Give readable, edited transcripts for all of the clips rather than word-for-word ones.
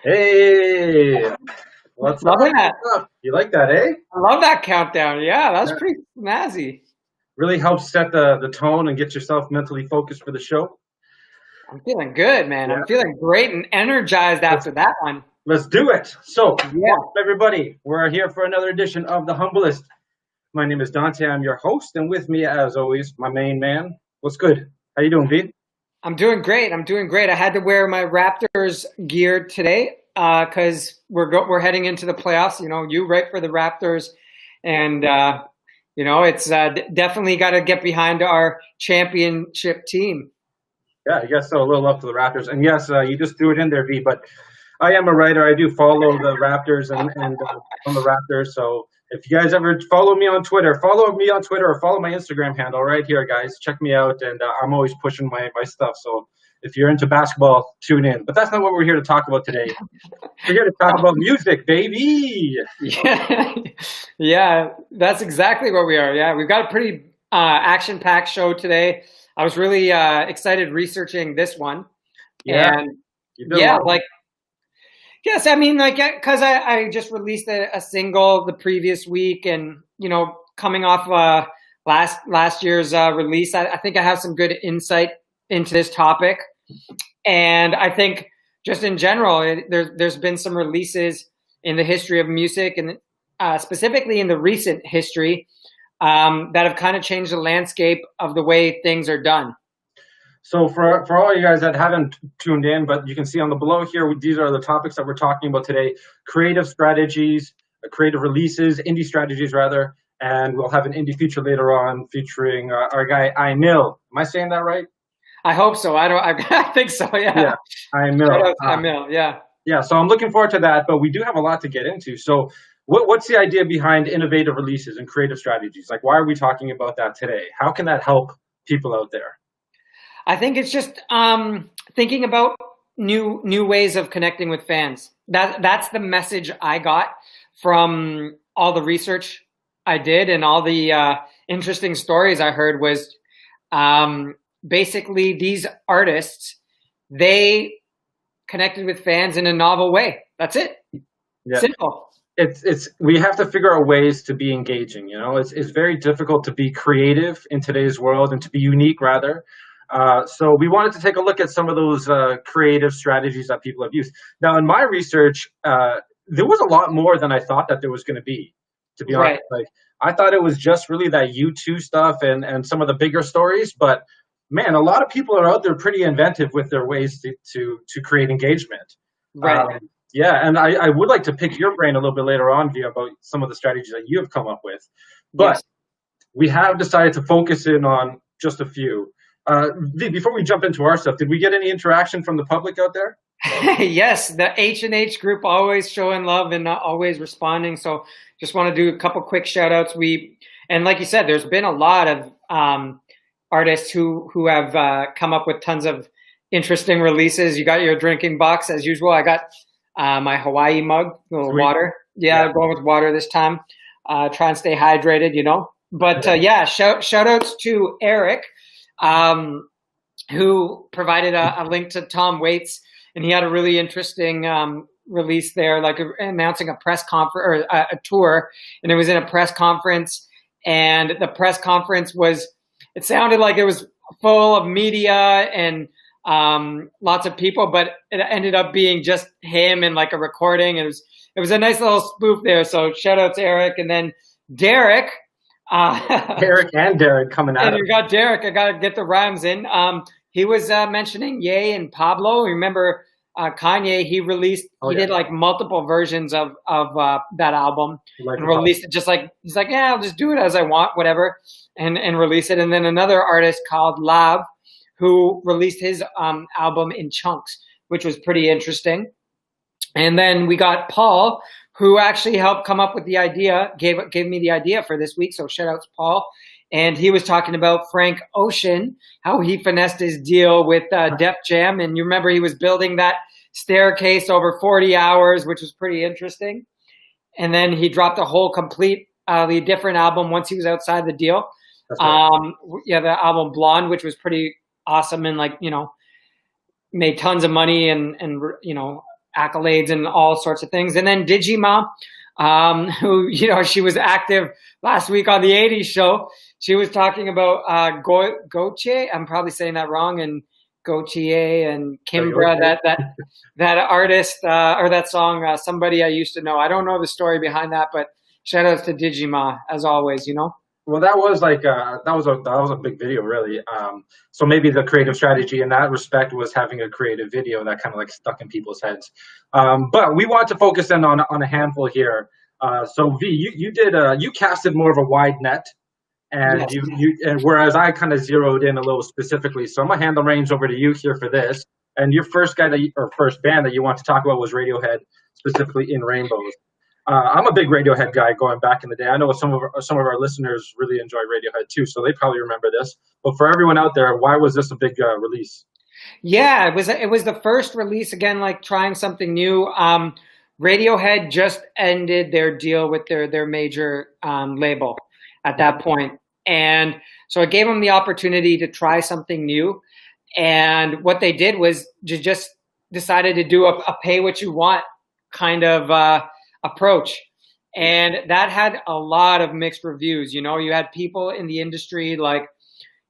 Hey, what's up? Loving that. What's up? You like that, eh? I love that countdown. Yeah, that was Yeah. pretty snazzy. Really helps set the tone and get yourself mentally focused for the show. I'm feeling good, man. Yeah, I'm feeling great and energized let's after that one. let's do it. So, Yeah, welcome everybody. We're here for another edition of the Humblist. My name is Dante. I'm your host, and with me, as always, my main man. What's good? How you doing, V? I'm doing great. I'm doing great. I had to wear my Raptors gear today because we're heading into the playoffs. You right for the Raptors, and it's definitely got to get behind our championship team. Yeah, I guess so. A little love for the Raptors, and yes, you just threw it in there, V. But I am a writer. I do follow the Raptors and on the Raptors. So if you guys ever follow me on Twitter, or follow my Instagram handle right here, guys. Check me out, and I'm always pushing my stuff. So if you're into basketball, tune in. But that's not what we're here to talk about today. We're here to talk about music, baby. Yeah, yeah, that's exactly what we are. Yeah, we've got a pretty action-packed show today. I was really excited researching this one, Yeah, and you did a yeah, lot. like yes, I mean like because I just released a single the previous week, and coming off last year's release, I think I have some good insight into this topic, and I think just in general, there's been some releases in the history of music, and specifically in the recent history, that have kind of changed the landscape of the way things are done. So for all you guys that haven't tuned in, but you can see on the below here, these are the topics that we're talking about today: creative strategies, creative releases, indie strategies rather, and we'll have an indie feature later on featuring our guy Emil. Am I saying that right? I hope so. I don't. I think so. Yeah, Yeah. Shout Emil. out to Emil. Yeah. Yeah, so I'm looking forward to that, but we do have a lot to get into. So what's the idea behind innovative releases and creative strategies? Like, why are we talking about that today? How can that help people out there? I think it's just thinking about new ways of connecting with fans. That's the message I got from all the research I did and all the interesting stories I heard was basically these artists, they connected with fans in a novel way. That's it. Yeah. Simple. It's we have to figure out ways to be engaging. It's very difficult to be creative in today's world and to be unique rather. So we wanted to take a look at some of those creative strategies that people have used. Now, in my research, there was a lot more than I thought that there was going to be. To be Right. honest, like I thought it was just really that U2 stuff and some of the bigger stories, but man, a lot of people are out there pretty inventive with their ways to create engagement. Right. Yeah, and I would like to pick your brain a little bit later on, Via, about some of the strategies that you have come up with. But Yes. we have decided to focus in on just a few. V, before we jump into our stuff, did we get any interaction from the public out there? Yes, the H&H group always showing love and always responding. So just want to do a couple quick shout outs. And like you said, there's been a lot of artists who have come up with tons of interesting releases. You got your drinking box as usual. I got my Hawaii mug, a little Sweet. water. Yeah, going with water this time. Try and stay hydrated. But yeah, shout outs to Eric, who provided a link to Tom Waits, and he had a really interesting release there, like announcing a press conference or a tour, and it was in a press conference, and the press conference it sounded like it was full of media and lots of people, but it ended up being just him and like a recording. It was a nice little spoof there. So shout out to Eric, and then Derek. Eric and Derek coming out. And you got Derek. I got to get the rhymes in. He was mentioning Ye and Pablo. Remember Kanye? He did like multiple versions of that album and released it just like he's like, yeah, I'll just do it as I want, whatever, and release it. And then another artist called Lav, who released his album in chunks, which was pretty interesting. And then we got Paul, who actually helped come up with the idea, gave me the idea for this week. So shout out to Paul. And he was talking about Frank Ocean, how he finessed his deal with Def Jam. And you remember he was building that staircase over 40 hours, which was pretty interesting. And then he dropped a whole completely different album once he was outside the deal. Right. Yeah, the album Blonde, which was pretty awesome and made tons of money and accolades and all sorts of things. And then Digima, who, you know, she was active last week on the 80s show. She was talking about Gautier, I'm probably saying that wrong, and Gautier and Kimbra, that artist or that song, Somebody I Used to Know. I don't know the story behind that, but shout outs to Digima as always, you know. Well, that was like that was a big video, really. So maybe the creative strategy in that respect was having a creative video that kind of like stuck in people's heads. But we want to focus in on a handful here. So V, you casted more of a wide net, and Yes. and whereas I kind of zeroed in a little specifically. So I'm gonna hand the reins over to you here for this. And your first band that you want to talk about was Radiohead, specifically In Rainbows. I'm a big Radiohead guy going back in the day. I know some of our listeners really enjoy Radiohead too, so they probably remember this. But for everyone out there, why was this a big release? Yeah, it was the first release, again, like trying something new. Radiohead just ended their deal with their major label at that point. And so it gave them the opportunity to try something new. And what they did was just decided to do a pay what you want kind of approach. And that had a lot of mixed reviews. You know, you had people in the industry like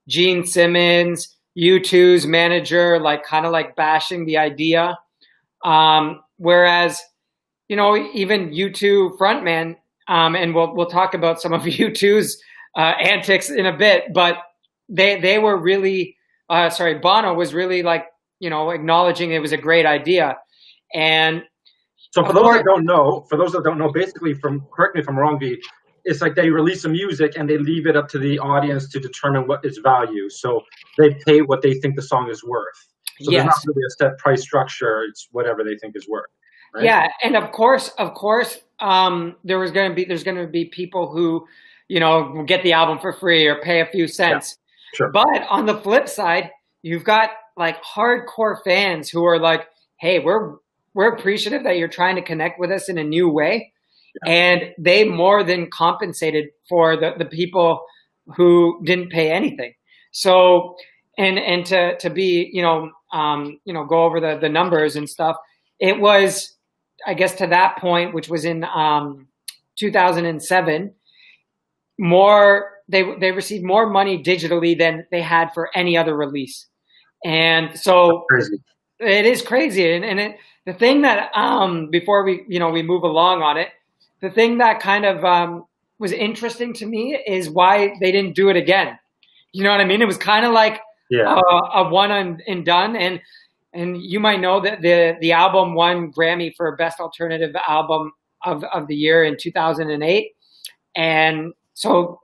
Gene Simmons, U2's manager, like kind of like bashing the idea. Whereas, you know, even U2 frontman, and we'll talk about some of U2's antics in a bit, but they were really, Bono was really like, you know, acknowledging it was a great idea. And so for those that don't know, basically, correct me if I'm wrong, V, it's like they release the music and they leave it up to the audience to determine what its value. So they pay what they think the song is worth. So there's not really a set price structure. It's whatever they think is worth. Right? Yeah, and of course, there's going to be people who, you know, get the album for free or pay a few cents. Yeah, sure. But on the flip side, you've got like hardcore fans who are like, "Hey, we're appreciative that you're trying to connect with us in a new way." Yeah. And they more than compensated for the people who didn't pay anything. So, and to be, go over the numbers and stuff. It was, I guess, to that point, which was in 2007, they received more money digitally than they had for any other release. And so it is crazy. And the thing that, before we move along on it, the thing that kind of was interesting to me is why they didn't do it again. You know what I mean? It was kind of like a one and done. And you might know that the album won Grammy for Best Alternative Album of the Year in 2008. And so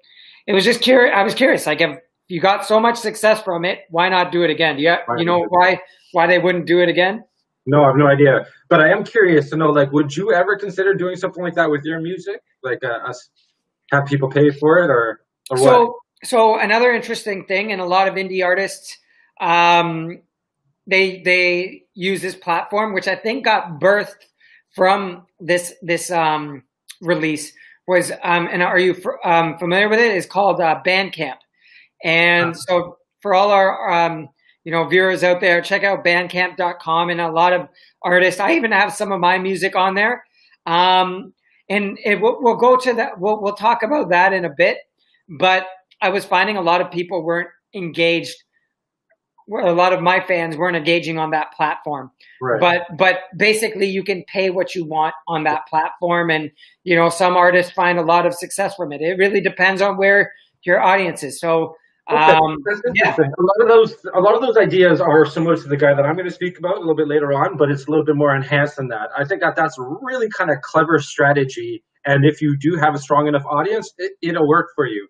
it was just curious. I was curious, like, if you got so much success from it, why not do it again? Do you know why they wouldn't do it again? No, I have no idea. But I am curious to know, like, would you ever consider doing something like that with your music? Like, have people pay for it or what? So another interesting thing, and a lot of indie artists, they use this platform, which I think got birthed from this release. Was and are you familiar with it? It's called Bandcamp. And so for all our viewers out there, check out bandcamp.com, and a lot of artists. I even have some of my music on there. And we'll go to that. We'll talk about that in a bit. But I was finding a lot of people weren't engaged. A lot of my fans weren't engaging on that platform. Right. But basically, you can pay what you want on that platform, and some artists find a lot of success from it. It really depends on where your audience is. So. That's interesting. A lot of those ideas are similar to the guy that I'm going to speak about a little bit later on, but it's a little bit more enhanced than that. I think that's really kind of clever strategy, and if you do have a strong enough audience, it'll work for you.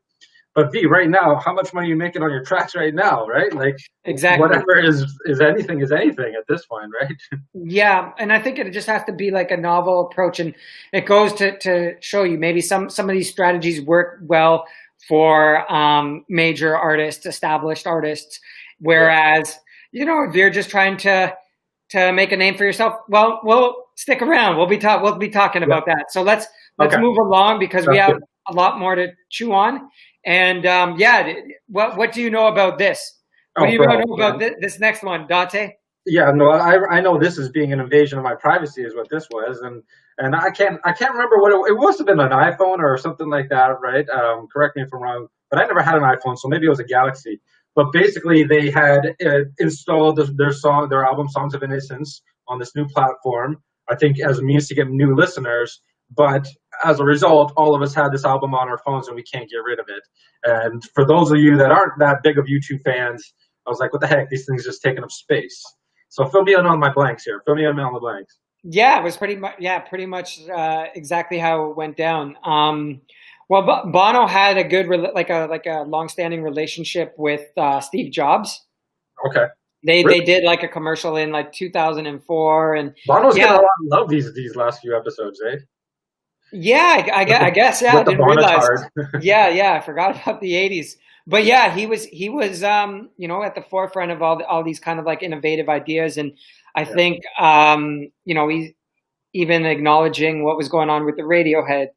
But V, right now, how much money are you making on your tracks right now, right? Like, exactly, whatever is anything at this point, right? Yeah, and I think it just has to be like a novel approach, and it goes to show you maybe some of these strategies work well for major artists, established artists. Whereas, if you're just trying to make a name for yourself, well, we'll stick around. We'll be talking about that. So let's move along, because we have a lot more to chew on. And what do you know about this? What do you know about this next one, Dante? Yeah, no, I know this is being an invasion of my privacy is what this was, and I can't remember what it must have been an iPhone or something like that, right? Correct me if I'm wrong, but I never had an iPhone, so maybe it was a Galaxy. But basically, they had installed their album "Songs of Innocence" on this new platform. I think as a means to get new listeners, but as a result, all of us had this album on our phones and we can't get rid of it. And for those of you that aren't that big of U2 fans, I was like, what the heck? These things just taking up space. So fill me in on my blanks here. Fill me in on the blanks. Yeah, it was pretty much exactly how it went down. Well, Bono had a good like a long-standing relationship with Steve Jobs. Okay. They did like a commercial in like 2004, and Bono's getting a lot of love these last few episodes, eh? Yeah, I guess yeah. I didn't realize. Yeah, I forgot about the '80s. But yeah, he was you know, at the forefront of all these kind of like innovative ideas, and I think you know, he's even acknowledging what was going on with the Radiohead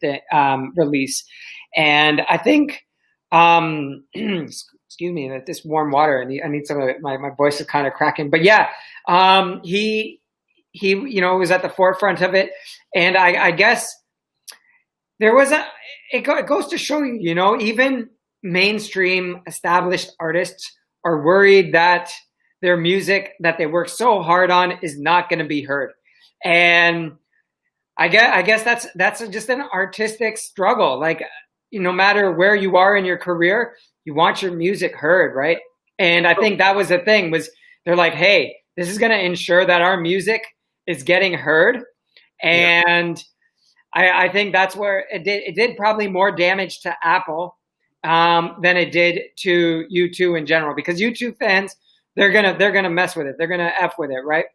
release, and I think excuse me, that this warm water. I need some of it. My voice is kind of cracking, but yeah, he you know, was at the forefront of it, and I guess there was it goes to show you, you know, even mainstream established artists are worried that their music that they work so hard on is not going to be heard. And I guess that's just an artistic struggle. Like, no matter where you are in your career, you want your music heard, right? And I think that was the thing, was they're like, hey, this is going to ensure that our music is getting heard. And I think that's where it did probably more damage to Apple than it did to U2 in general, because U2 fans, they're gonna mess with it, they're gonna F with it, right?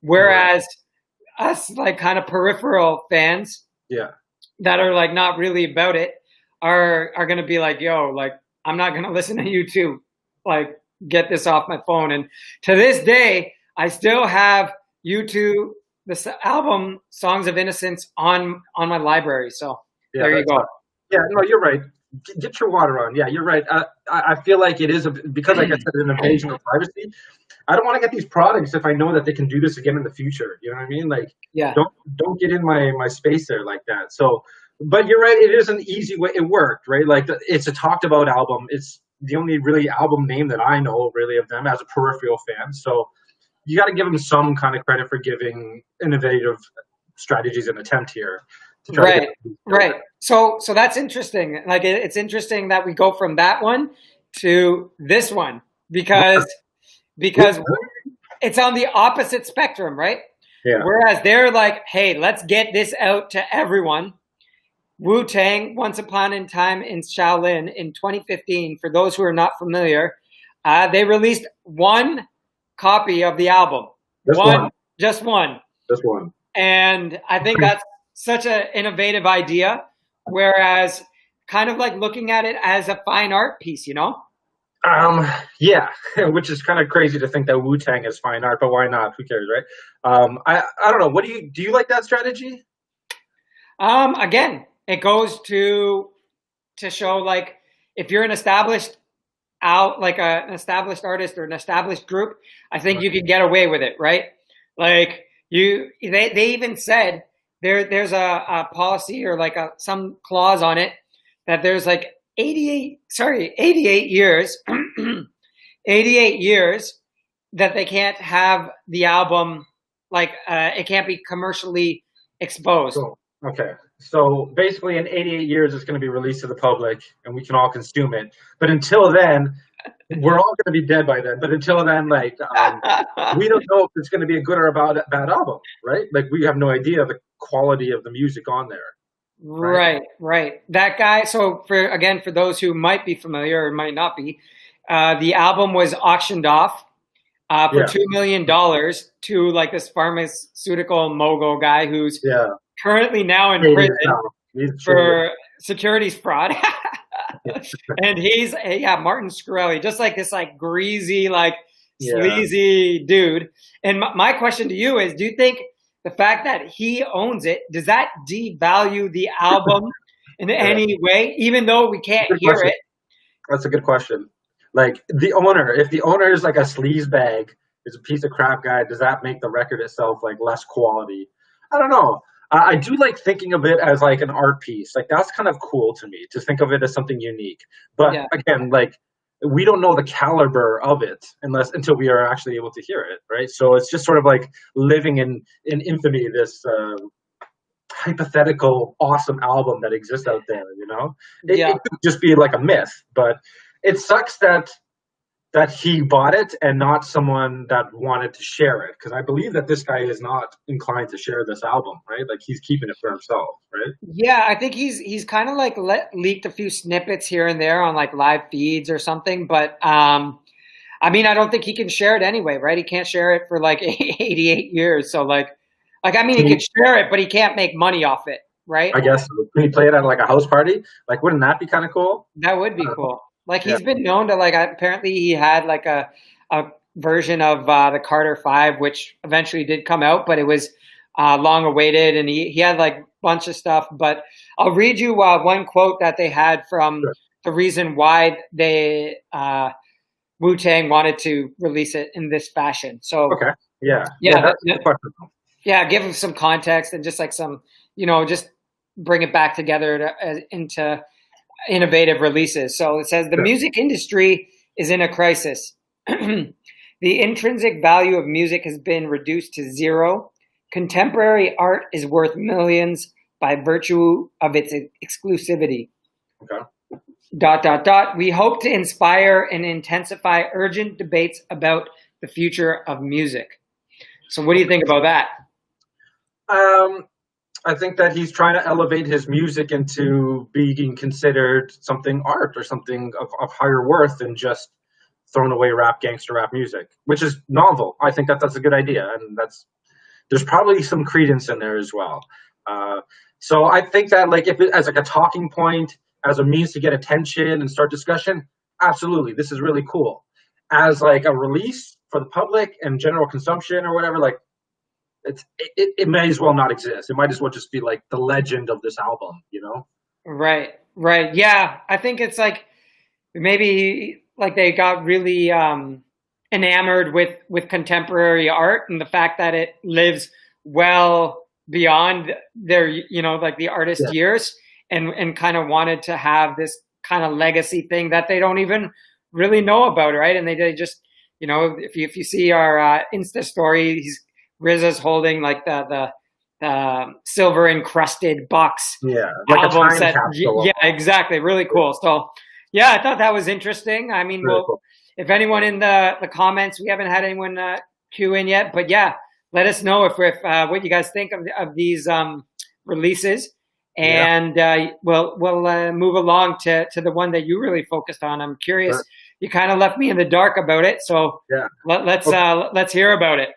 Whereas us, like, kind of peripheral fans, that are like not really about it, are gonna be like, yo, like, I'm not gonna listen to U2, like, get this off my phone. And to this day, I still have U2, this album "Songs of Innocence" on my library. So there you go. Yeah, no, you're right. Get your water on. Yeah, you're right. I feel like it is because, like I said, an invasion of privacy. I don't want to get these products if I know that they can do this again in the future. You know what I mean? Like, don't get in my space there like that. So, but you're right. It is an easy way. It worked, right? Like, it's a talked about album. It's the only really album name that I know really of them as a peripheral fan. So you got to give them some kind of credit for giving innovative strategies an attempt here. Right. So that's interesting. Like, it's interesting that we go from that one to this one, because it's on the opposite spectrum, right? Yeah. Whereas they're like, hey, let's get this out to everyone. Wu-Tang, Once Upon a Time in Shaolin in 2015, for those who are not familiar, they released one copy of the album. Just one. And I think that's such an innovative idea, whereas kind of like looking at it as a fine art piece, you know? Yeah, which is kind of crazy to think that Wu-Tang is fine art, but why not? Who cares, right? I don't know. What do you like that strategy? Again, it goes to show, like, if you're an established an established artist or an established group, I think you can get away with it, right? Like, they even said there's a policy or like some clause on it that there's like 88 years, 88 years that they can't have the album, like, it can't be commercially exposed. Okay. So basically in 88 years, it's going to be released to the public and we can all consume it. But until then, we're all going to be dead by then. But until then, like, we don't know if it's going to be a good or a bad album, right? Like, we have no idea the quality of the music on there. Right. That guy. So for those who might be familiar or might not be, the album was auctioned off for $2 million to, like, this pharmaceutical mogul guy who's currently now in prison for securities fraud. And he's Martin Shkreli, just like this, like, greasy, like, sleazy dude. And my question to you is, do you think the fact that he owns it, does that devalue the album in any way, even though we can't hear it? That's a good question. Like, if the owner is like a sleaze bag, is a piece of crap guy, does that make the record itself like less quality? I don't know. I do like thinking of it as like an art piece. Like that's kind of cool to me to think of it as something unique. But again, like we don't know the caliber of it until we are actually able to hear it, right? So it's just sort of like living in infamy, this hypothetical awesome album that exists out there, you know? It could just be like a myth, but it sucks that he bought it and not someone that wanted to share it, because I believe that this guy is not inclined to share this album, right? Like he's keeping it for himself, right? Yeah, I think he's kind of like leaked a few snippets here and there on like live feeds or something, but I mean, I don't think he can share it anyway, right? He can't share it for like 88 years, so like I mean, he can share it, but he can't make money off it, right? I guess. Can he play it at like a house party? Like, wouldn't that be kind of cool? That would be cool. Like he's been known to like, apparently he had like a version of the Carter 5, which eventually did come out, but it was long awaited, and he had like a bunch of stuff. But I'll read you one quote that they had from the reason why they Wu-Tang wanted to release it in this fashion. So give him some context and just like some, just bring it back together into innovative releases. So it says the music industry is in a crisis. The intrinsic value of music has been reduced to zero. Contemporary art is worth millions by virtue of its exclusivity. We hope to inspire and intensify urgent debates about the future of music. So what do you think about that? I think that he's trying to elevate his music into being considered something art or something of higher worth than just thrown away gangster rap music, which is novel. I think that's a good idea, and there's probably some credence in there as well. So I think that like if it as like a talking point, as a means to get attention and start discussion, absolutely, this is really cool. As like a release for the public and general consumption or whatever, like it may as well not exist. It might as well just be like the legend of this album, you know? Right. Yeah, I think it's like maybe like they got really enamored with contemporary art and the fact that it lives well beyond their, like the artist years, and kind of wanted to have this kind of legacy thing that they don't even really know about, right? And they just, if you see our Insta story, RZA's holding like the silver encrusted box. Yeah, like album a time set. capsule. Yeah, exactly. Really cool. So, yeah, I thought that was interesting. I mean, cool. If anyone in the comments, we haven't had anyone queue in yet, but yeah, let us know if what you guys think of these releases, and we'll move along to the one that you really focused on. I'm curious. Sure. You kind of left me in the dark about it, so let's hear about it.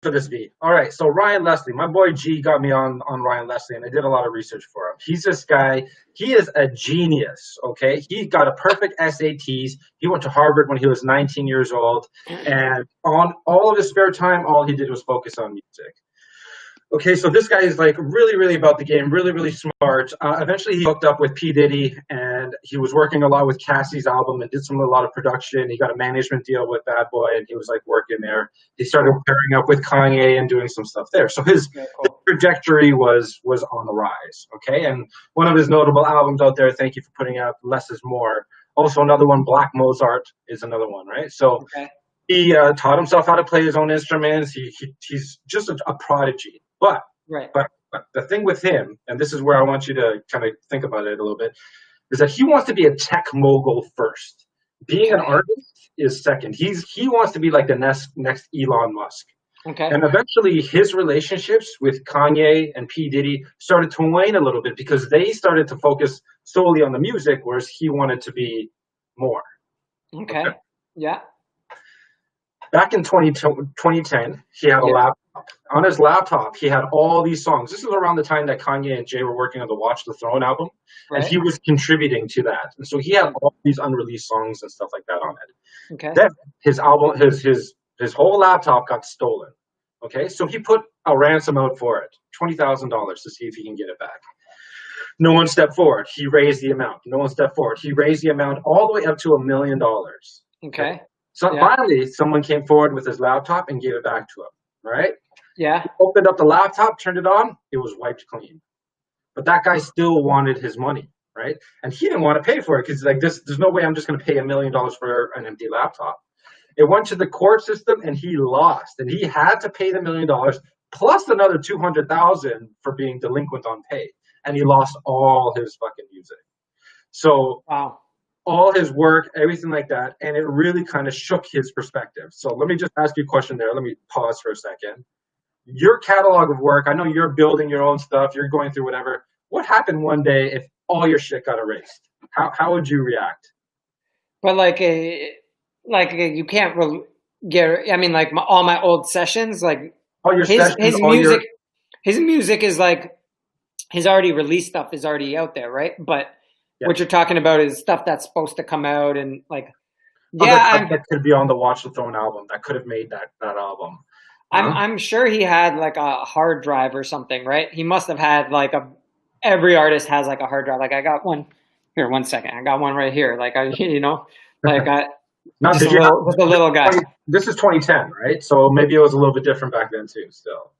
For this beat. All right, so Ryan Leslie, my boy G got me on Ryan Leslie, and I did a lot of research for him. He's this guy. He is a genius, okay? He got a perfect SATs. He went to Harvard when he was 19 years old, and on all of his spare time, all he did was focus on music. Okay, so this guy is like really, really about the game, really, really smart. Eventually, he hooked up with P. Diddy, and he was working a lot with Cassie's album and did a lot of production. He got a management deal with Bad Boy, and he was like working there. He started pairing up with Kanye and doing some stuff there. So his trajectory was on the rise. Okay, and one of his notable albums out there, thank you for putting out Less Is More. Also, another one, Black Mozart, is another one, right? So he taught himself how to play his own instruments. He's just a prodigy. But the thing with him, and this is where I want you to kind of think about it a little bit, is that he wants to be a tech mogul first. Being an artist is second. He wants to be like the next Elon Musk. Okay. And eventually his relationships with Kanye and P. Diddy started to wane a little bit because they started to focus solely on the music, whereas he wanted to be more. Okay. Yeah. Back in 2010, he had a laptop. On his laptop, he had all these songs. This is around the time that Kanye and Jay were working on the Watch the Throne album, and he was contributing to that. And so he had all these unreleased songs and stuff like that on it. Okay. Then his album, his whole laptop got stolen. Okay, so he put a ransom out for it, $20,000 to see if he can get it back. No one stepped forward. He raised the amount. No one stepped forward. He raised the amount all the way up to $1 million. Okay. So finally, someone came forward with his laptop and gave it back to him. Right? Yeah. He opened up the laptop, turned it on, it was wiped clean. But that guy still wanted his money, right? And he didn't want to pay for it because like there's no way I'm just going to pay $1 million for an empty laptop. It went to the court system and he lost, and he had to pay the $1 million plus another 200,000 for being delinquent on pay, and he lost all his fucking music. So wow. All his work, everything like that, and it really kind of shook his perspective. So let me just ask you a question there. Let me pause for a second. Your catalog of work, I know you're building your own stuff, you're going through whatever. What happened one day if all your shit got erased? How would you react? But you can't get. I mean, like all my old sessions, like all your sessions, his music is like his already released stuff is already out there, right? But what you're talking about is stuff that's supposed to come out and like, that could be on the Watch the Throne album. That could have made that album. I'm sure he had like a hard drive or something, right? He must have had like every artist has like a hard drive. Like I got one here, 1 second. I got one right here. Like just a little guy. This is 2010, right? So maybe it was a little bit different back then too. Still,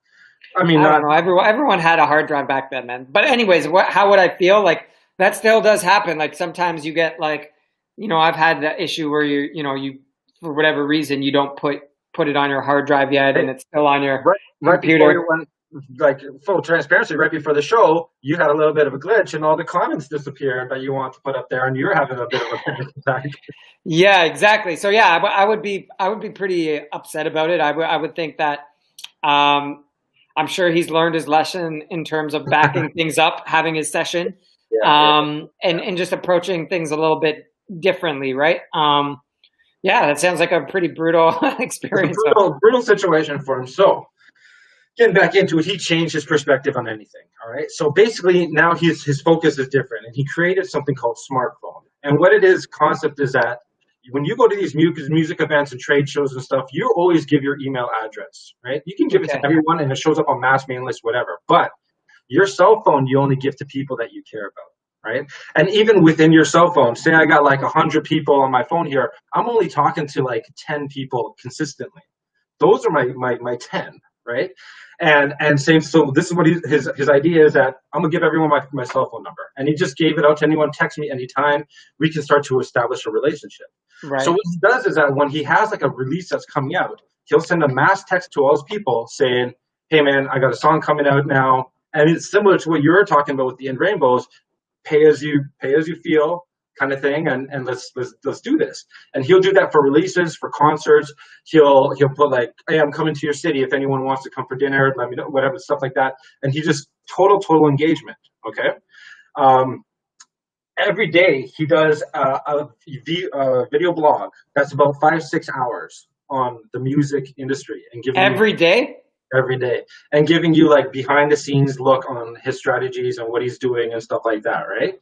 I mean, I don't know. Everyone had a hard drive back then, man. But anyways, how would I feel? Like that still does happen. Like sometimes you get like, I've had the issue where you for whatever reason you don't put it on your hard drive yet, and it's still on your computer. Like full transparency, right before the show, you had a little bit of a glitch, and all the comments disappeared that you want to put up there, and you're having a bit of a panic attack. Yeah, exactly. So yeah, I would be pretty upset about it. I would think that I'm sure he's learned his lesson in terms of backing things up, having his session, and just approaching things a little bit differently, right? Yeah, that sounds like a pretty brutal experience. Brutal situation for him. So, getting back into it, he changed his perspective on anything. All right. So basically, now his focus is different, and he created something called smartphone. And what it is, concept is that when you go to these music events and trade shows and stuff, you always give your email address, right? You can give it to everyone, and it shows up on mass mailing lists, whatever. But your cell phone, you only give to people that you care about. Right. And even within your cell phone, say I got like 100 people on my phone here, I'm only talking to like 10 people consistently. Those are my 10. Right. And same. So this is what his idea is, that I'm going to give everyone my cell phone number. And he just gave it out to anyone. Text me anytime. We can start to establish a relationship. Right. So what he does is that when he has like a release that's coming out, he'll send a mass text to all his people saying, hey, man, I got a song coming out now. And it's similar to what you're talking about with the In Rainbows. Pay as you feel kind of thing, and let's do this. And he'll do that for releases, for concerts. He'll put like, hey, I'm coming to your city. If anyone wants to come for dinner, let me know, whatever, stuff like that. And he just total engagement. Okay. Every day he does a video blog that's about 5-6 hours on the music industry, and giving every day, and giving you like behind the scenes look on his strategies and what he's doing and stuff like that, right?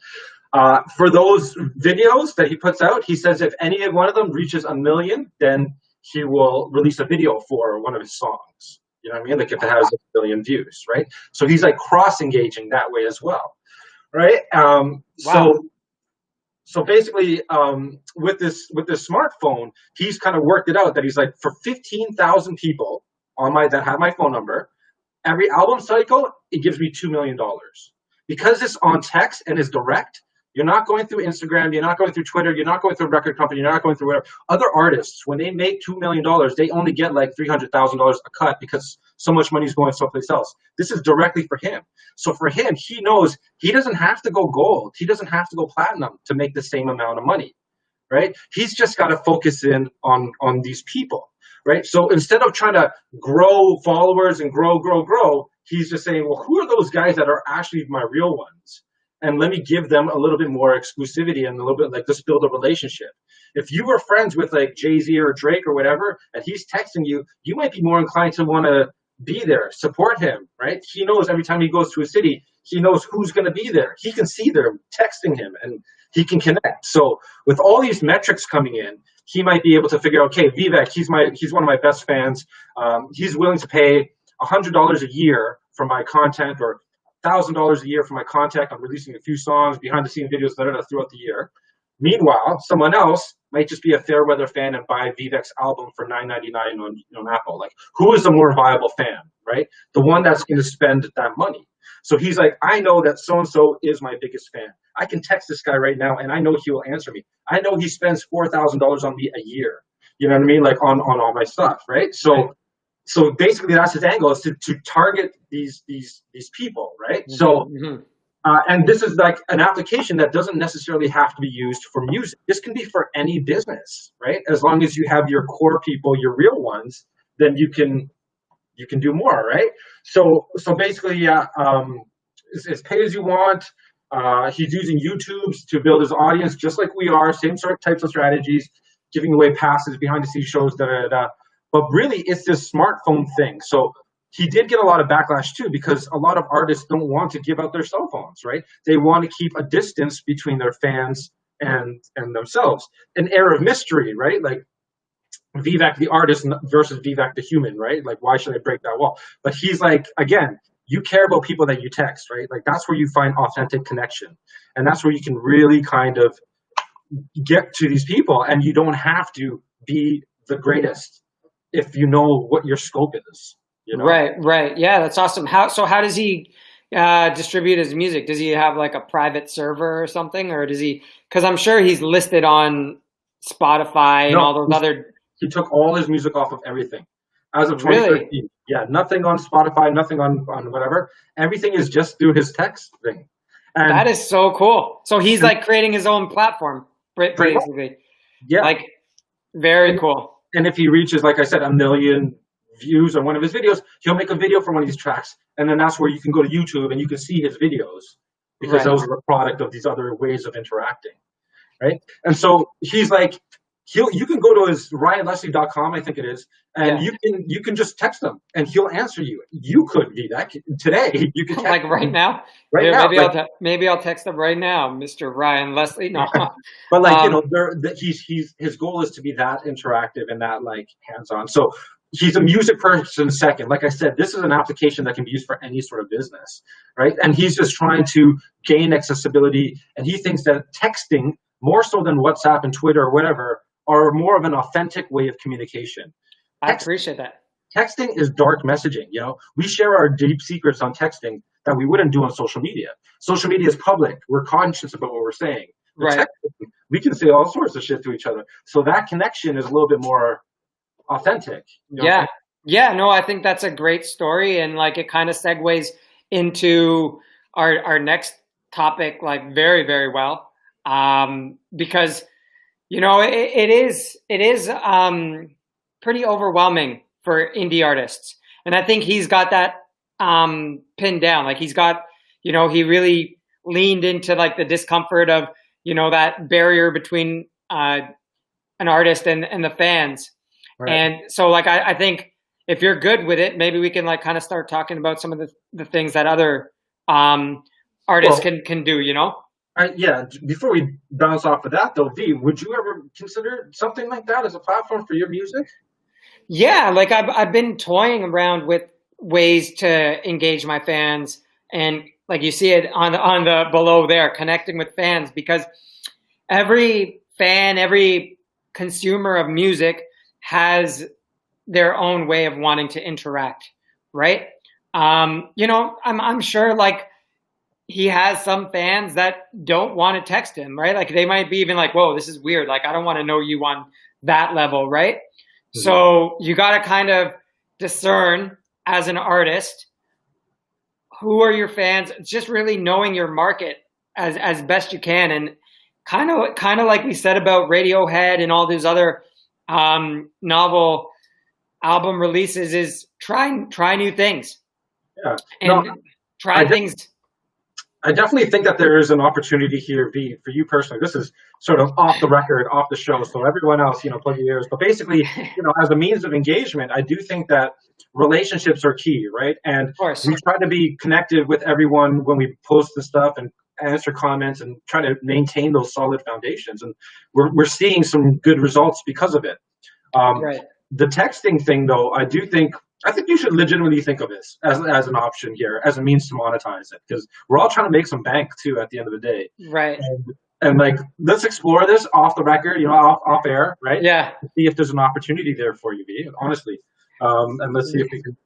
For those videos that he puts out, he says if any one of them reaches 1 million, then he will release a video for one of his songs. You know what I mean? Like if it has 1 million views, right? So he's like cross-engaging that way as well, right? Wow. So basically, with this smartphone, he's kind of worked it out that he's like, for 15,000 people that have my phone number, every album cycle, it gives me $2 million. Because it's on text and is direct, you're not going through Instagram, you're not going through Twitter, you're not going through a record company, you're not going through whatever. Other artists, when they make $2 million, they only get like $300,000 a cut because so much money is going someplace else. This is directly for him. So for him, he knows he doesn't have to go gold. He doesn't have to go platinum to make the same amount of money, right? He's just got to focus in on these people. Right. So instead of trying to grow followers and grow, he's just saying, well, who are those guys that are actually my real ones? And let me give them a little bit more exclusivity and a little bit like, let's build a relationship. If you were friends with like Jay-Z or Drake or whatever, and he's texting you, you might be more inclined to want to be there, support him. Right. He knows every time he goes to a city, he knows who's going to be there. He can see them texting him and he can connect. So with all these metrics coming in, he might be able to figure out, okay, Vivek, he's one of my best fans. He's willing to pay $100 a year for my content, or $1,000 a year for my content. I'm releasing a few songs, behind the scenes videos throughout the year. Meanwhile, someone else might just be a fair weather fan and buy Vivek's album for $9.99 on Apple. Like, who is the more viable fan, right? The one that's going to spend that money. So he's like, I know that so-and-so is my biggest fan. I can text this guy right now, and I know he will answer me. I know he spends $4,000 on me a year. You know what I mean? Like on all my stuff, right? So basically, that's his angle, is to target these people, right? So. And this is like an application that doesn't necessarily have to be used for music. This can be for any business, right? As long as you have your core people, your real ones, then you can do more, right? So basically, it's pay as you want. He's using YouTube to build his audience, just like we are. Same sort of types of strategies, giving away passes, behind the scenes shows, But really, it's this smartphone thing. So he did get a lot of backlash too, because a lot of artists don't want to give out their cell phones, right? They want to keep a distance between their fans and themselves. An air of mystery, right? Like Vivek the artist versus Vivek the human, right? Like, why should I break that wall? But he's like, again, you care about people that you text, right? Like, that's where you find authentic connection. And that's where you can really kind of get to these people, and you don't have to be the greatest if you know what your scope is. You know? Right. Yeah, that's awesome. How does he distribute his music? Does he have like a private server or something, or does he? Because I'm sure he's listed on Spotify and all those other. He took all his music off of everything as of 2013. Really? Yeah, nothing on Spotify, nothing on whatever. Everything is just through his text thing. And that is so cool. So he's like creating his own platform, basically. Yeah. Like, very cool. And if he reaches, like I said, 1 million views on one of his videos, he'll make a video for one of these tracks, and then that's where you can go to YouTube and you can see his videos, because those are a product of these other ways of interacting, right? And so he's like, you can go to his RyanLeslie.com, I think it is, and you can just text him and he'll answer you. You could be that today. You can text like right him. Now. Right now, maybe I'll text him right now, Mr. Ryan Leslie. No, but like his goal is to be that interactive and that like hands-on. So he's a music person second. Like I said, this is an application that can be used for any sort of business, right? And he's just trying to gain accessibility, and he thinks that texting, more so than WhatsApp and Twitter or whatever, are more of an authentic way of communication. I appreciate that. Texting is dark messaging. You know, we share our deep secrets on texting that we wouldn't do on social media. Social media is public. We're conscious about what we're saying. Right. Texting, we can say all sorts of shit to each other. So that connection is a little bit more authentic. You know Yeah. No, I think that's a great story, and like it kind of segues into our next topic, like very, very well, because you know it is pretty overwhelming for indie artists, and I think he's got that pinned down. Like he's got, you know, he really leaned into like the discomfort of, you know, that barrier between an artist and the fans. Right. And so like I think if you're good with it, maybe we can like kind of start talking about some of the things that other artists can do, you know? Yeah. Before we bounce off of that though, V, would you ever consider something like that as a platform for your music? Yeah, like I've been toying around with ways to engage my fans, and like you see it on the below there, connecting with fans, because every fan, every consumer of music has their own way of wanting to interact, right? You know, I'm sure like he has some fans that don't want to text him, right? Like they might be even like, whoa, this is weird. Like I don't want to know you on that level, right? Mm-hmm. So you got to kind of discern as an artist, who are your fans? It's just really knowing your market as best you can. And kind of like we said about Radiohead and all these other novel album releases, is try new things. Yeah. And try things. I definitely think that there is an opportunity here, V, for you personally. This is sort of off the record, off the show, so everyone else, you know, plug your ears. But basically, you know, as a means of engagement, I do think that relationships are key, right? And we try to be connected with everyone when we post the stuff and answer comments and try to maintain those solid foundations. And we're seeing some good results because of it. Right. The texting thing, though, I think you should legitimately think of this as an option here, as a means to monetize it, because we're all trying to make some bank too at the end of the day. Right. and like, let's explore this off the record, off air, right? Yeah. See if there's an opportunity there for you, V, honestly. And let's see if we can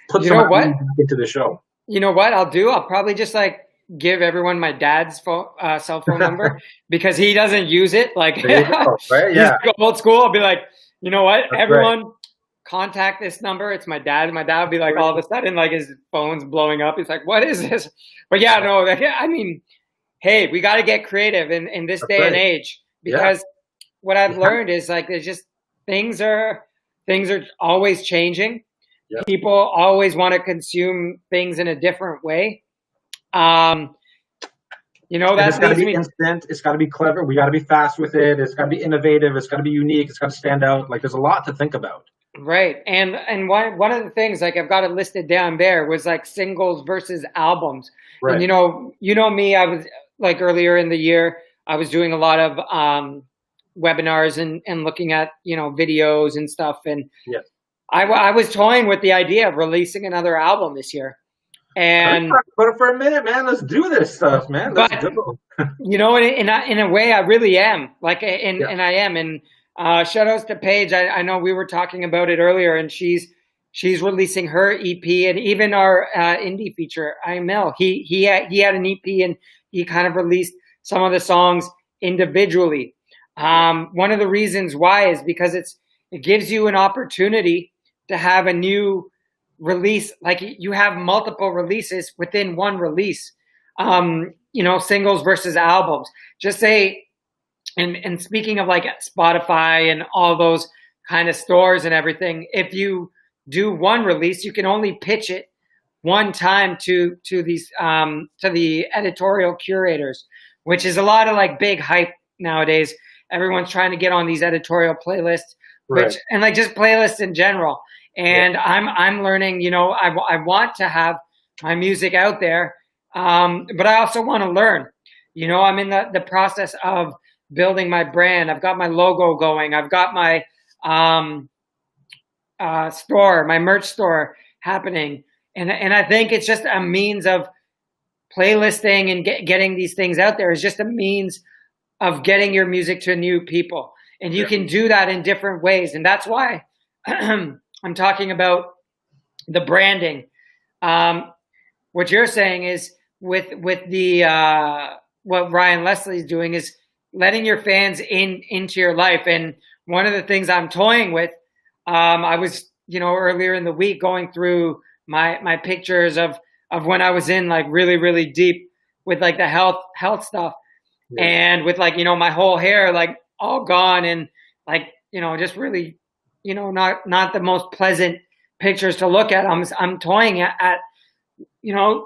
put You some know what? into the show. You know what I'll do? I'll probably just like give everyone my dad's cell phone number because he doesn't use it. Like, There you go, right? Yeah. He's old school. I'll be like, you know what? That's Everyone right. contact this number. It's my dad. My dad will be like, all of a sudden, like his phone's blowing up. He's like, what is this? But yeah, no, I mean, hey, we got to get creative in this day and age, because what I've learned is like, there's just things are always changing. Yeah. People always want to consume things in a different way. That's got to be instant. It's got to be clever. We got to be fast with it. It's got to be innovative. It's got to be unique. It's got to stand out. Like, there's a lot to think about. Right. And one of the things, like, I've got it listed down there, was like singles versus albums. Right. And you know me, I was like, earlier in the year, I was doing a lot of webinars and looking at, videos and stuff. And yes. I was toying with the idea of releasing another album this year. And put it for a minute, man. Let's do this stuff, man. Let's go. In a way, I really am. Like, and I am. And shout outs to Paige. I know we were talking about it earlier, and she's releasing her EP, and even our indie feature, IML. He had an EP, and he kind of released some of the songs individually. One of the reasons why is because it gives you an opportunity to have a new release. Like, you have multiple releases within one release. Singles versus albums. Just say, and speaking of like Spotify and all those kind of stores and everything, if you do one release, you can only pitch it one time to these to the editorial curators, which is a lot of like big hype nowadays. Everyone's trying to get on these editorial playlists, and like just playlists in general. And I'm learning, I want to have my music out there, but I also want to learn. I'm in the process of building my brand. I've got my logo going. I've got my store, my merch store happening. And I think it's just a means of playlisting and getting these things out there is just a means of getting your music to new people. And you can do that in different ways. And that's why I'm talking about the branding. What you're saying is with the what Ryan Leslie's doing is letting your fans into your life. And one of the things I'm toying with, I was earlier in the week going through my pictures of when I was in like really, really deep with like the health stuff, and with like my whole hair like all gone, and like just really not the most pleasant pictures to look at. I'm toying at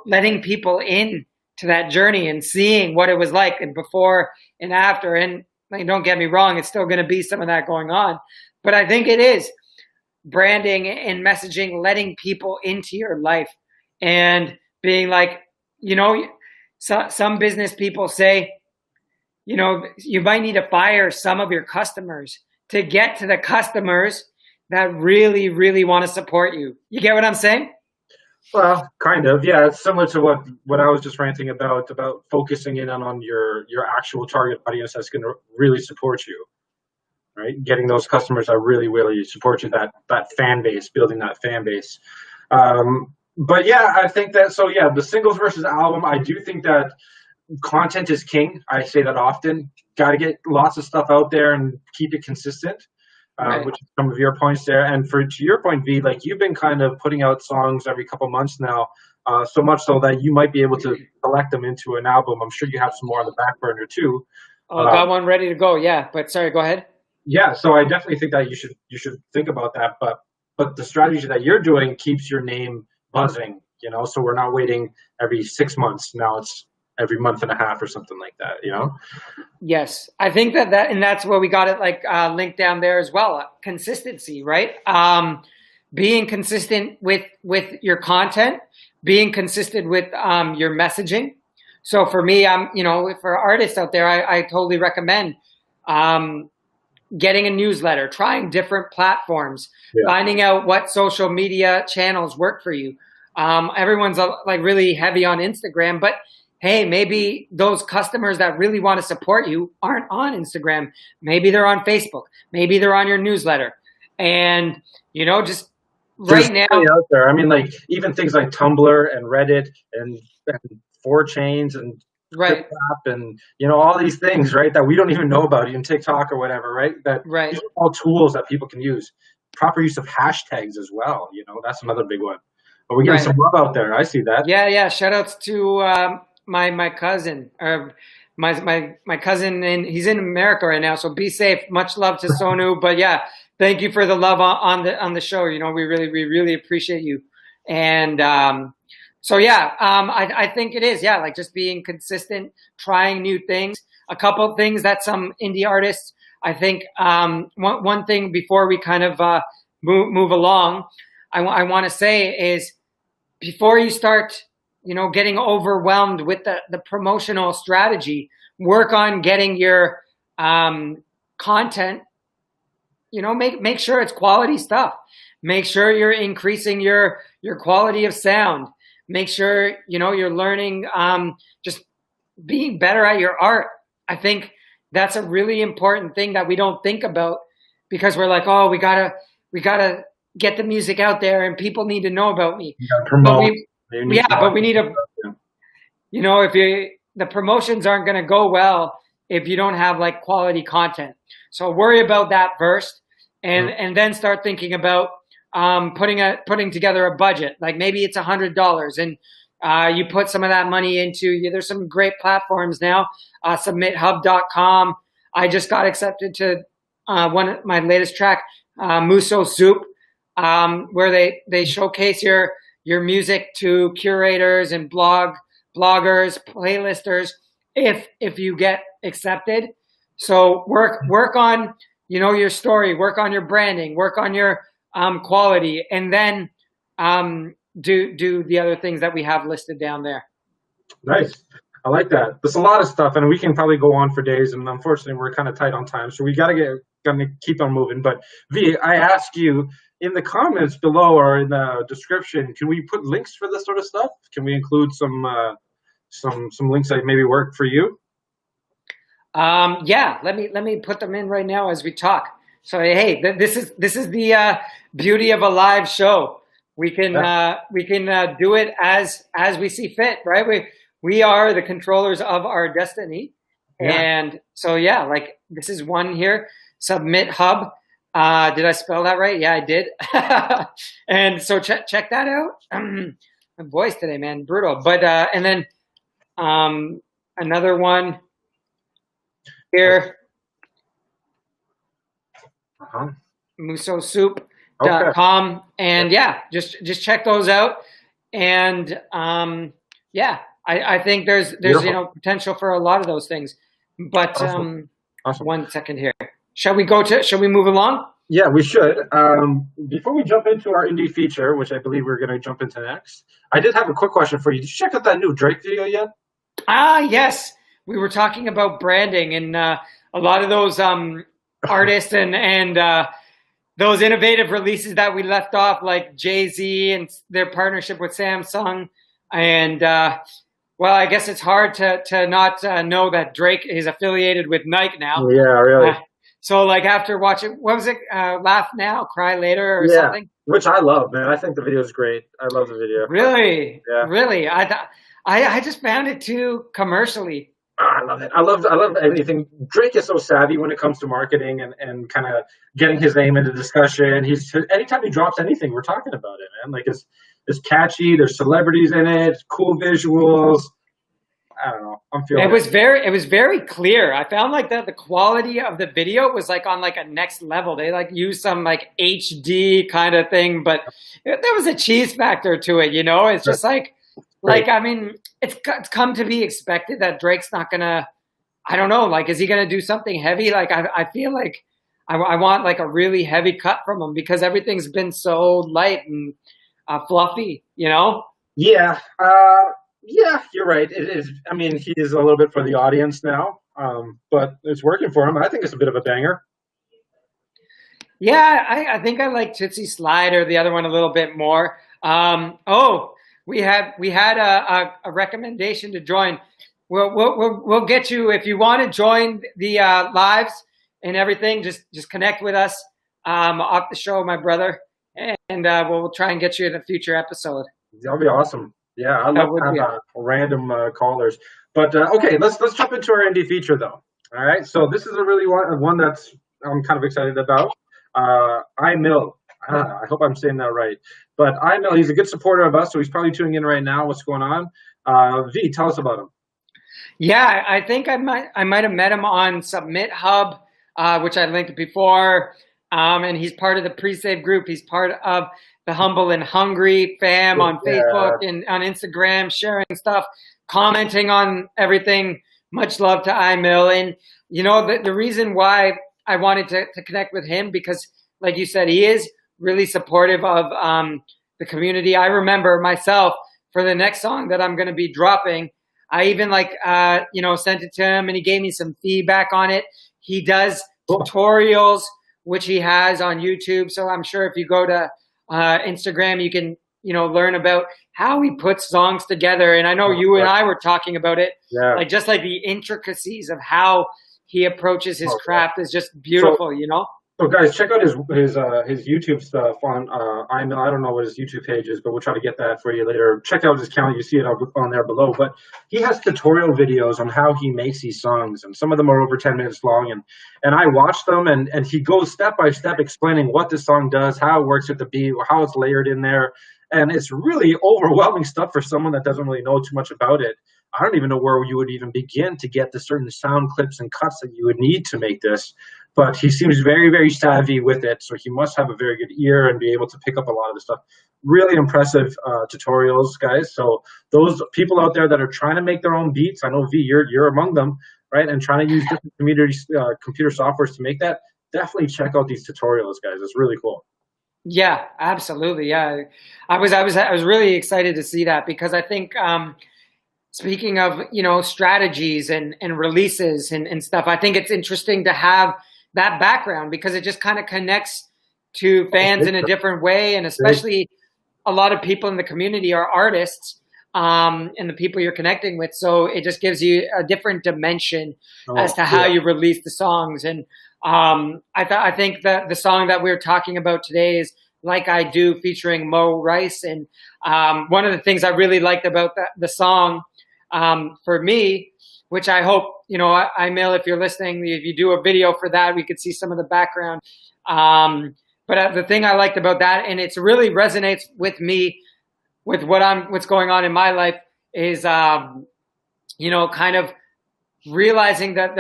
letting people in to that journey and seeing what it was like and before and after. And like, don't get me wrong, it's still going to be some of that going on, but I think it is branding and messaging, letting people into your life and being like, some business people say, you might need to fire some of your customers to get to the customers that really, really want to support you. You get what I'm saying? Well, kind of, yeah. It's similar to what I was just ranting about focusing in on your actual target audience that's going to really support you, right? Getting those customers that really, really support you, that fan base, building that fan base. But yeah, I think that, so yeah, the singles versus album, I do think that content is king. I say that often. Got to get lots of stuff out there and keep it consistent. Which is some of your points there. And to your point, V, like, you've been kind of putting out songs every couple months now, so much so that you might be able to collect them into an album. I'm sure you have some more on the back burner too. Oh, got one ready to go. Yeah, but sorry, go ahead. Yeah, so I definitely think that you should think about that. But the strategy that you're doing keeps your name buzzing. So we're not waiting every 6 months. Now it's every month and a half or something like that, Yes, I think and that's where we got it like linked down there as well. Consistency, right? Being consistent with your content, being consistent with your messaging. So for me, for artists out there, I totally recommend getting a newsletter, trying different platforms, finding out what social media channels work for you. Everyone's like really heavy on Instagram, but hey, maybe those customers that really want to support you aren't on Instagram. Maybe they're on Facebook. Maybe they're on your newsletter. And, just right now out there. I mean, like even things like Tumblr and Reddit and 4chains and right and all these things, right, that we don't even know about, even TikTok or whatever, right? That right. These are all tools that people can use. Proper use of hashtags as well. That's another big one. But we're getting some love out there. I see that. Yeah. Shout outs to my cousin, or my cousin, and he's in America right now. So be safe. Much love to Sonu. But yeah, thank you for the love on the show. We really appreciate you. And so yeah, I think it is, like just being consistent, trying new things. A couple of things that some indie artists, I think, one thing before we kind of move along, I want to say is, before you start, getting overwhelmed with the promotional strategy, work on getting your content. Make sure it's quality stuff. Make sure you're increasing your quality of sound. Make sure you're learning, just being better at your art. I think that's a really important thing that we don't think about, because we're like, oh, we gotta get the music out there and people need to know about me. You gotta promote. But we need to, if the promotions aren't going to go well if you don't have like quality content. So worry about that first, and then start thinking about putting together a budget. Like maybe it's $100, and you put some of that money into. There's some great platforms now. SubmitHub.com. I just got accepted to my latest track, Muso Soup, where they showcase your music to curators and bloggers, playlisters, if you get accepted. So work on your story, work on your branding, work on your quality, and then do the other things that we have listed down there. Nice. I like that. There's a lot of stuff, and we can probably go on for days, and unfortunately we're kind of tight on time, so we gonna keep on moving. But V, I ask you, in the comments below or in the description, can we put links for this sort of stuff? Can we include some links that maybe work for you? Yeah, let me put them in right now as we talk. So hey, this is the beauty of a live show. We can do it as we see fit, right? We are the controllers of our destiny, and so yeah, like this is one here, Submit Hub. Did I spell that right? Yeah, I did. And so check that out. My voice today, man, brutal. But and then another one here, musosoup.com. And yeah, just check those out. And yeah, I think there's potential for a lot of those things. But Awesome. 1 second here. Shall we move along? Yeah, we should. Before we jump into our indie feature, which I believe we're going to jump into next, I did have a quick question for you. Did you check out that new Drake video yet? Yes. We were talking about branding, and a lot of those artists and those innovative releases that we left off, like Jay-Z and their partnership with Samsung. And well, I guess it's hard to not know that Drake is affiliated with Nike now. Yeah, really. So like after watching, what was it? Laugh Now, Cry Later, or something? Which I love, man. I think the video is great. I love the video. Really? Yeah. Really? I just found it too commercially. I love it. I love anything. Drake is so savvy when it comes to marketing and kind of getting his name into discussion. Anytime he drops anything, we're talking about it, man. Like it's catchy. There's celebrities in it. Cool visuals. I don't know. I'm feeling it was very clear. I found like the quality of the video was like on like a next level. They like used some like HD kind of thing, but there was a cheese factor to it. It's just like I mean, it's come to be expected that Drake's not gonna. I don't know. Like, is he gonna do something heavy? Like, I feel like I want like a really heavy cut from him, because everything's been so light and fluffy. Yeah. Yeah, you're right. It is. I mean, he is a little bit for the audience now, but it's working for him. I think it's a bit of a banger. Yeah, I think I like Tootsie Slide, or the other one a little bit more. We had a recommendation to join. we'll get you if you want to join the lives and everything. Just connect with us off the show, my brother, and we'll try and get you in a future episode. That'll be awesome. Yeah, I love to have random callers. But okay, let's jump into our indie feature though. All right, so this is a really one that's I'm kind of excited about. iMill. I hope I'm saying that right. But iMill, he's a good supporter of us, so he's probably tuning in right now. What's going on? V, tell us about him. Yeah, I think I might have met him on Submit Hub, which I linked before. And he's part of the pre-save group. He's part of the Humble and Hungry fam on Facebook and on Instagram, sharing stuff, commenting on everything. Much love to iMill. And, you know, the reason why I wanted to connect with him, because like you said, he is really supportive of the community. I remember myself for the next song that I'm going to be dropping, I even sent it to him and he gave me some feedback on it. He does tutorials, which he has on YouTube. So I'm sure if you go to Instagram, you can, learn about how he puts songs together. And I know you and I were talking about it, like just like the intricacies of how he approaches his craft is just beautiful, So guys, check out his YouTube stuff on iMill. I don't know what his YouTube page is, but we'll try to get that for you later. Check out his channel. You see it on there below. But he has tutorial videos on how he makes these songs, and some of them are over 10 minutes long. And I watch them, and he goes step by step explaining what this song does, how it works with the beat, how it's layered in there. And it's really overwhelming stuff for someone that doesn't really know too much about it. I don't even know where you would even begin to get the certain sound clips and cuts that you would need to make this. But he seems very, very savvy with it, so he must have a very good ear and be able to pick up a lot of the stuff. Really impressive tutorials, guys. So those people out there that are trying to make their own beats, I know V, you're among them, right? And trying to use different computer softwares to make that, definitely check out these tutorials, guys. It's really cool. Yeah, absolutely. Yeah, I was really excited to see that, because I think speaking of strategies and releases and stuff, I think it's interesting to have that background, because it just kind of connects to fans in a different way, and especially a lot of people in the community are artists and the people you're connecting with, so it just gives you a different dimension as to how you release the songs. And I think that the song that we're talking about today is Like I Do, featuring Mo Rice. And one of the things I really liked about the song for me, which I hope, iMill, if you're listening, if you do a video for that, we could see some of the background. But the thing I liked about that, and it really resonates with me, with what's going on in my life, is, kind of realizing that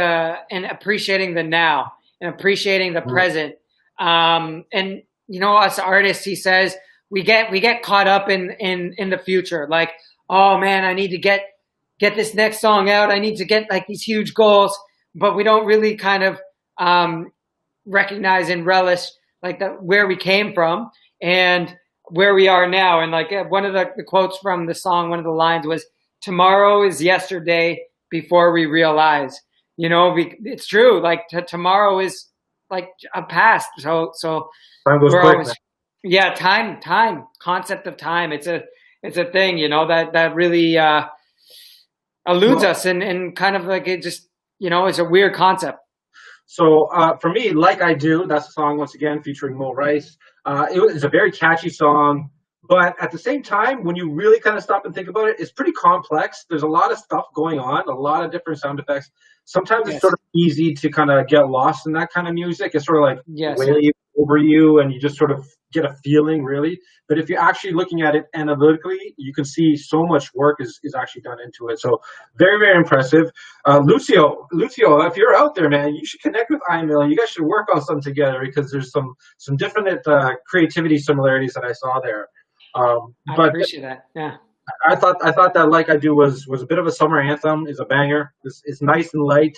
and appreciating the now and appreciating the present. And, us artists, he says, we get caught up in the future. Like, oh man, I need to get this next song out. I need to get like these huge goals, but we don't really kind of recognize and relish like where we came from and where we are now. And like one of the quotes from the song, one of the lines was, "Tomorrow is yesterday before we realize." It's true. Like tomorrow is like a past. So time goes quick. Time, concept of time. It's a thing, that really eludes us and kind of like it just, it's a weird concept. So for me, Like I Do, that's a song, once again, featuring Mo Rice. It was a very catchy song, but at the same time, when you really kind of stop and think about it, it's pretty complex. There's a lot of stuff going on, a lot of different sound effects. Sometimes it's sort of easy to kind of get lost in that kind of music. It's sort of like way over you, and you just sort of get a feeling, really. But if you're actually looking at it analytically, you can see so much work is actually done into it. So very, very impressive. Lucio, if you're out there, man, you should connect with iMill. You guys should work on something together, because there's some different creativity similarities that I saw there. I appreciate that. Yeah. I thought that Like I Do was a bit of a summer anthem. Is a banger. It's nice and light.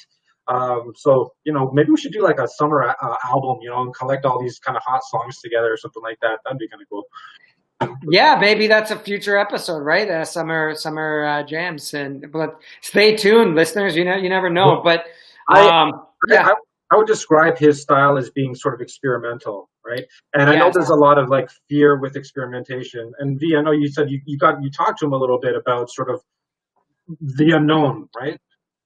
So maybe we should do like a summer album, and collect all these kind of hot songs together or something like that. That'd be kind of cool. Yeah, maybe that's a future episode, right? Summer jams, but stay tuned, listeners. You never know. But I would describe his style as being sort of experimental, right? And I know there's a lot of like fear with experimentation. And V, I know you said you talked to him a little bit about sort of the unknown, right?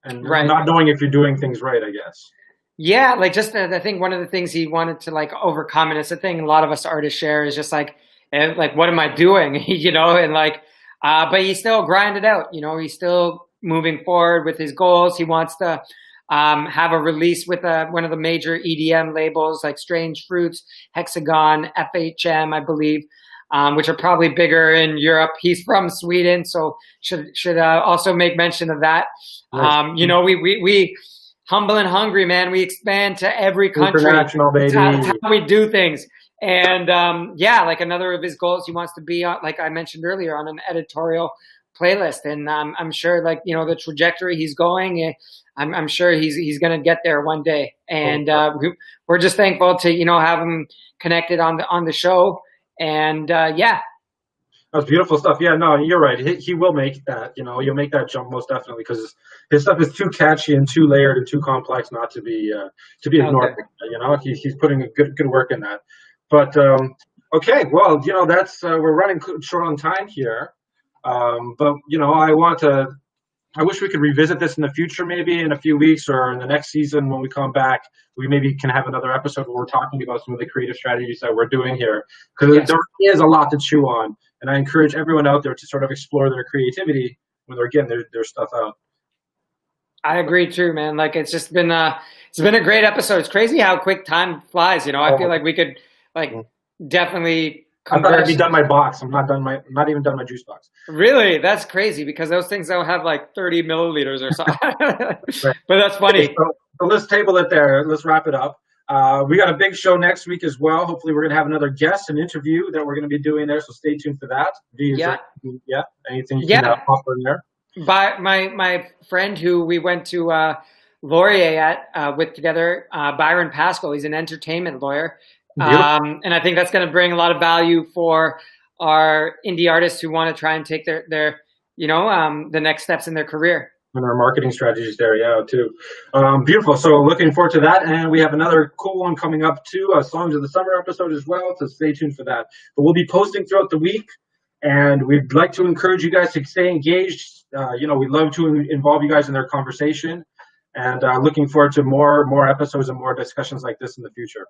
And not knowing if you're doing things right, I guess. Yeah, like just I think one of the things he wanted to like overcome, and it's a thing a lot of us artists share, is just like what am I doing, you know, and like, but he still grinded out, you know, he's still moving forward with his goals. He wants to have a release with one of the major EDM labels like Strange Fruits, Hexagon, FHM, I believe, which are probably bigger in Europe. He's from Sweden, so should also make mention of that. Nice. You know, we humble and hungry, man. We expand to every country. International, baby. That's how we do things. And yeah, like another of his goals, he wants to be on, like I mentioned earlier, on an editorial playlist. And I'm sure, like, you know, the trajectory he's going, I'm sure he's going to get there one day. And we're just thankful to, you know, have him connected on the show. And yeah. That's beautiful stuff. Yeah, no, you're right. He will make that, you know, you'll make that jump most definitely, because his stuff is too catchy and too layered and too complex not to be ignored. Okay. You know, he's putting a good work in that. But okay, well, you know, that's we're running short on time here. But you know, I wish we could revisit this in the future, maybe in a few weeks or in the next season when we come back. We maybe can have another episode where we're talking about some of the creative strategies that we're doing here, because there is a lot to chew on. And I encourage everyone out there to sort of explore their creativity when they're getting their stuff out. I agree too, man. Like it's been a great episode. It's crazy how quick time flies. You know, I feel like we could definitely. I thought I'd be done my box. I'm not even done my juice box. Really? That's crazy, because those things don't have like 30 milliliters or something. Right. But that's funny. So let's table it there. Let's wrap it up. We got a big show next week as well. Hopefully we're going to have another guest, an interview that we're going to be doing there. So stay tuned for that. Anything you can offer in there? By my friend who we went to Laurier with together, Byron Pascal. He's an entertainment lawyer. And I think that's going to bring a lot of value for our indie artists who want to try and take their you know, the next steps in their career. And our marketing strategies there, too. Beautiful. So looking forward to that. And we have another cool one coming up too, a Songs of the Summer episode as well. So stay tuned for that. But we'll be posting throughout the week. And we'd like to encourage you guys to stay engaged. You know, we'd love to involve you guys in their conversation. And looking forward to more episodes and more discussions like this in the future.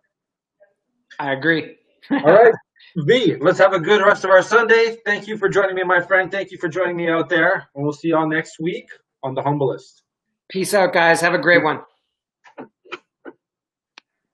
I agree. All right. V, let's have a good rest of our Sunday. Thank you for joining me, my friend. Thank you for joining me out there. And we'll see you all next week on The Humblist. Peace out, guys. Have a great one.